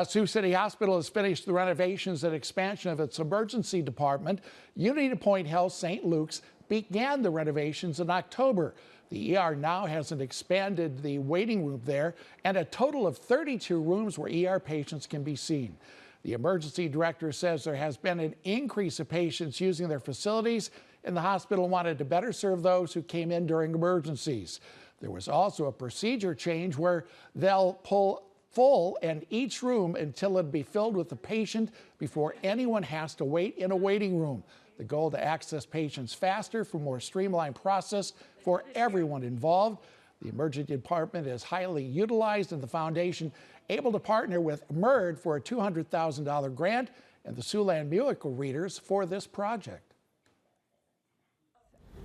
Sioux City Hospital has finished the renovations and expansion of its emergency department. UnityPoint Health-St. Luke's began the renovations in October. The ER now has expanded the waiting room there and a total of 32 rooms where ER patients can be seen. The emergency director says there has been an increase of patients using their facilities, and the hospital wanted to better serve those who came in during emergencies. There was also a procedure change where they'll pull full in each room until it'll be filled with the patient before anyone has to wait in a waiting room. The goal to access patients faster for more streamlined process for everyone involved. The emergency department is highly utilized, and the foundation able to partner with MERD for a $200,000 grant and the Siouxland Musical Readers for this project.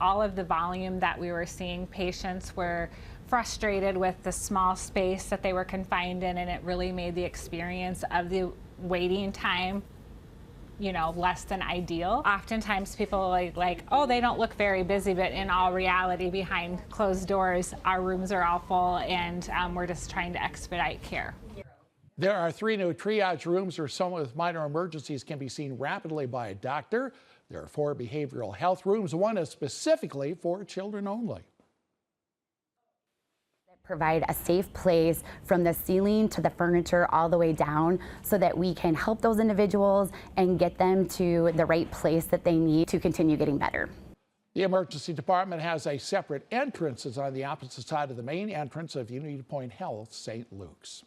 All of the volume that we were seeing, patients were frustrated with the small space that they were confined in, and it really made the experience of the waiting time, less than ideal. Oftentimes people are like, oh, they don't look very busy, but in all reality, behind closed doors, our rooms are all full, and we're just trying to expedite care. There are 3 new triage rooms where someone with minor emergencies can be seen rapidly by a doctor. There are 4 behavioral health rooms. One is specifically for children only. Provide a safe place from the ceiling to the furniture all the way down so that we can help those individuals and get them to the right place that they need to continue getting better. The emergency department has a separate entrance on the opposite side of the main entrance of UnityPoint Health-St. Luke's.